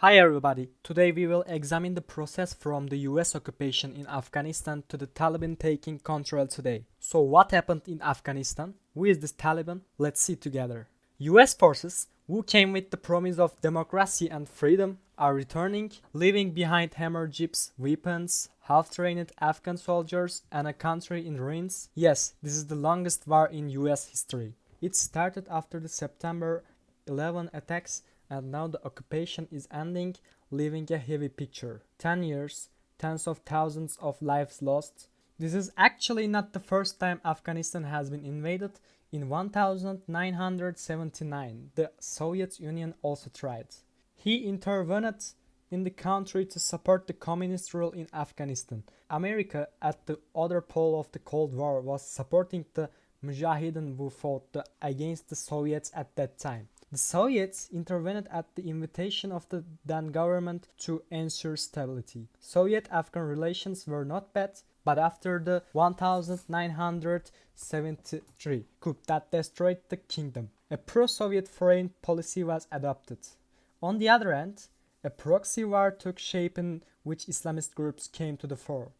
Hi everybody, today we will examine the process from the US occupation in Afghanistan to the Taliban taking control today. So what happened in Afghanistan? Who is this Taliban? Let's see together. US forces, who came with the promise of democracy and freedom, are returning, leaving behind hammer jeeps, weapons, half-trained Afghan soldiers, and a country in ruins. Yes, this is the longest war in US history. It started after the September 11 attacks, and now the occupation is ending, leaving a heavy picture. 10 years, tens of thousands of lives lost. This is actually not the first time Afghanistan has been invaded. In 1979, the Soviet Union also tried. He intervened in the country to support the communist rule in Afghanistan. America, at the other pole of the Cold War, was supporting the Mujahideen who fought against the Soviets at that time. The Soviets intervened at the invitation of the then government to ensure stability. Soviet-Afghan relations were not bad, but after the 1973 coup that destroyed the kingdom, a pro-Soviet foreign policy was adopted. On the other hand, a proxy war took shape in which Islamist groups came to the fore.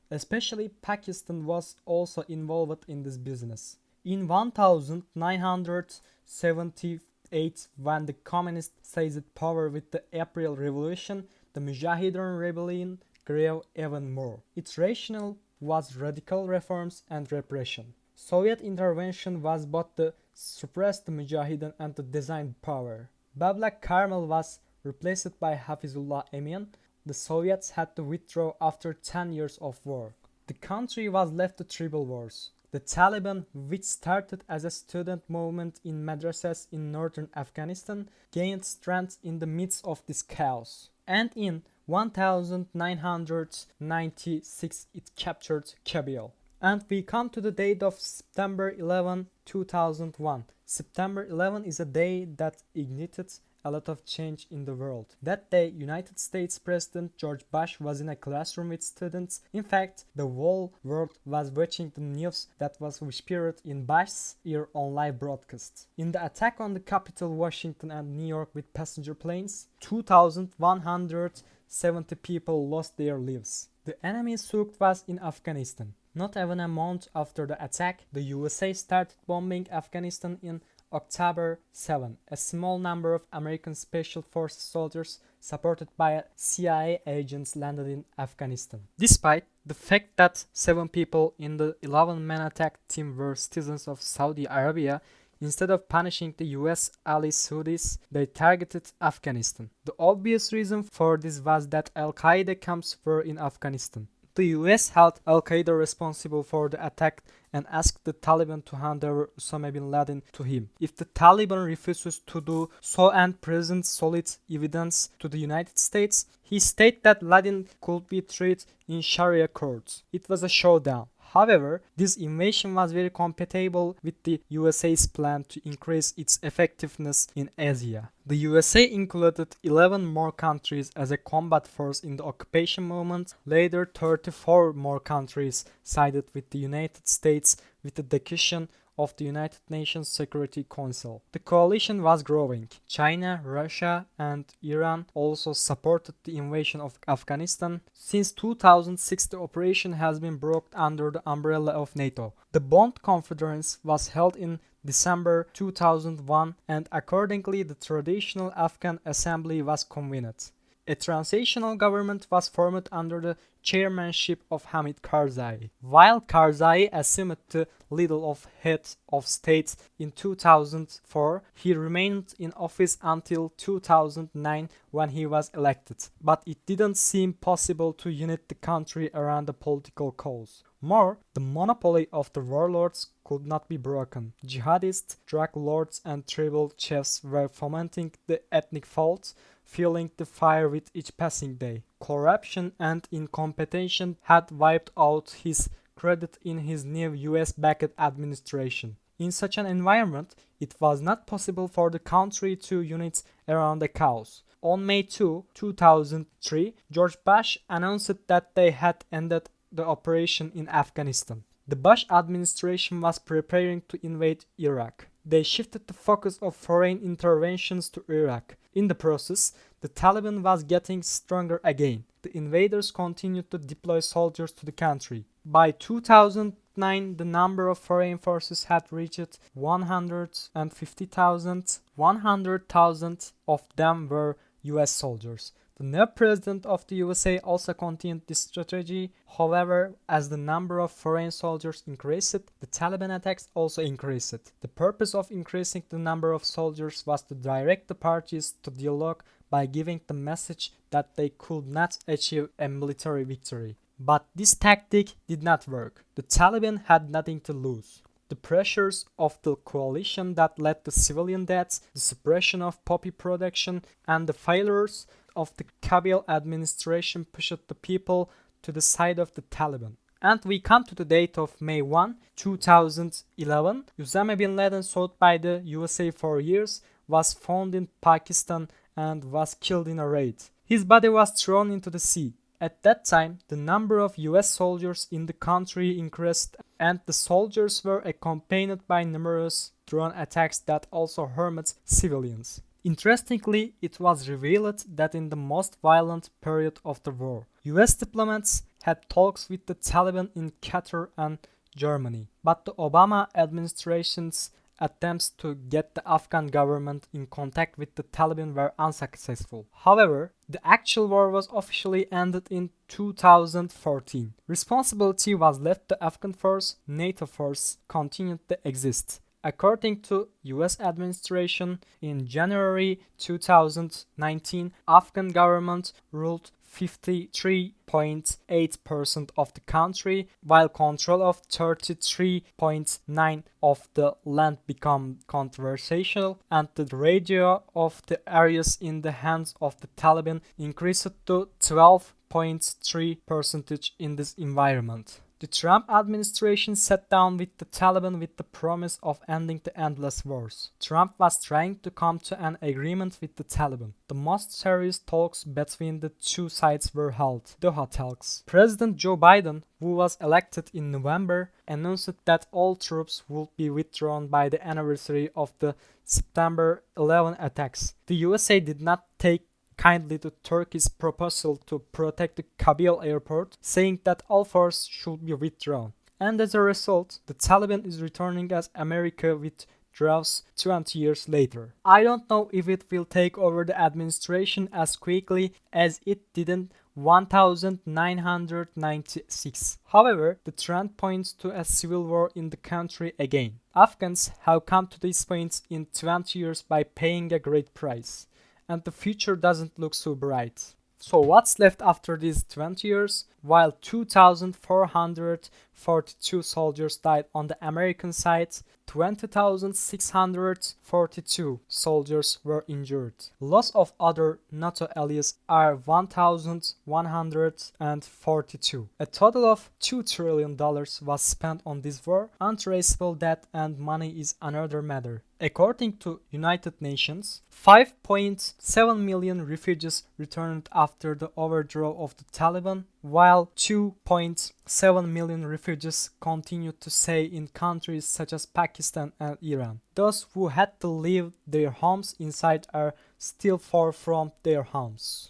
Especially Pakistan was also involved in this business. In 1978, when the communists seized power with the April Revolution, the Mujahideen rebellion grew even more. Its rationale was radical reforms and repression. Soviet intervention was both to suppress the Mujahideen and to design power. Babla Karmal was replaced by Hafizullah Emin. The Soviets had to withdraw after 10 years of war. The country was left to tribal wars. The Taliban, which started as a student movement in madrasas in northern Afghanistan, gained strength in the midst of this chaos. And in 1996 it captured Kabul. And we come to the date of September 11, 2001. September 11 is a day that ignited a lot of change in the world. That day, United States President George Bush was in a classroom with students. In fact, the whole world was watching the news that was whispered in Bush's ear on live broadcast. In the attack on the capital, Washington and New York with passenger planes, 2,170 people lost their lives. The enemy's souk was in Afghanistan. Not even a month after the attack, the USA started bombing Afghanistan in October 7, a small number of American Special Forces soldiers supported by CIA agents landed in Afghanistan. Despite the fact that 7 people in the 11-man attack team were citizens of Saudi Arabia, instead of punishing the US ally Saudis, they targeted Afghanistan. The obvious reason for this was that Al-Qaeda camps were in Afghanistan. The US held Al-Qaeda responsible for the attack and asked the Taliban to hand over Osama bin Laden to him. If the Taliban refuses to do so and presents solid evidence to the United States, he stated that Laden could be tried in Sharia courts. It was a showdown. However, this invasion was very compatible with the USA's plan to increase its effectiveness in Asia. The USA included 11 more countries as a combat force in the occupation movement. Later, 34 more countries sided with the United States with the decision of the United Nations Security Council. The coalition was growing. China, Russia, and Iran also supported the invasion of Afghanistan. Since 2006, the operation has been brought under the umbrella of NATO. The Bond Conference was held in December 2001, and accordingly, the traditional Afghan assembly was convened. A transitional government was formed under the chairmanship of Hamid Karzai. While Karzai assumed the lead of head of state in 2004, he remained in office until 2009 when he was elected. But it didn't seem possible to unite the country around a political cause. More, the monopoly of the warlords could not be broken. Jihadists, drug lords, and tribal chiefs were fomenting the ethnic faults, fueling the fire with each passing day. Corruption and incompetence had wiped out his credit in his new US-backed administration. In such an environment, it was not possible for the country to unite around a cause. On May 2, 2003, George Bush announced that they had ended the operation in Afghanistan. The Bush administration was preparing to invade Iraq. They shifted the focus of foreign interventions to Iraq. In the process, the Taliban was getting stronger again. The invaders continued to deploy soldiers to the country. By 2009, the number of foreign forces had reached 150,000. 100,000 of them were US soldiers. The new president of the USA also continued this strategy. However, as the number of foreign soldiers increased, the Taliban attacks also increased. The purpose of increasing the number of soldiers was to direct the parties to dialogue by giving the message that they could not achieve a military victory. But this tactic did not work. The Taliban had nothing to lose. The pressures of the coalition that led to civilian deaths, the suppression of poppy production, and the failures of the Kabul administration pushed the people to the side of the Taliban. And we come to the date of May 1, 2011. Osama bin Laden, sought by the USA for years, was found in Pakistan and was killed in a raid. His body was thrown into the sea. At that time, the number of US soldiers in the country increased, and the soldiers were accompanied by numerous drone attacks that also harmed civilians. Interestingly, it was revealed that in the most violent period of the war, US diplomats had talks with the Taliban in Qatar and Germany, but the Obama administration's attempts to get the Afghan government in contact with the Taliban were unsuccessful. However, the actual war was officially ended in 2014. Responsibility was left to Afghan force. NATO force continued to exist. According to US administration, in January 2019, Afghan government ruled 53.8% of the country, while control of 33.9% of the land became controversial, and the ratio of the areas in the hands of the Taliban increased to 12.3% in this environment. The Trump administration sat down with the Taliban with the promise of ending the endless wars. Trump was trying to come to an agreement with the Taliban. The most serious talks between the two sides were held, Doha talks. President Joe Biden, who was elected in November, announced that all troops would be withdrawn by the anniversary of the September 11 attacks. The USA did not take kindly to Turkey's proposal to protect the Kabul airport, saying that all forces should be withdrawn. And as a result, the Taliban is returning as America withdraws 20 years later. I don't know if it will take over the administration as quickly as it did in 1996. However, the trend points to a civil war in the country again. Afghans have come to this point in 20 years by paying a great price, and the future doesn't look so bright. So what's left after these 20 years? While 2,442 soldiers died on the American side, 20,642 soldiers were injured. Loss of other NATO allies are 1,142. A total of $2 trillion was spent on this war. Untraceable death and money is another matter. According to United Nations, 5.7 million refugees returned after the overthrow of the Taliban, while 2.7 million refugees continued to stay in countries such as Pakistan and Iran. Those who had to leave their homes inside are still far from their homes.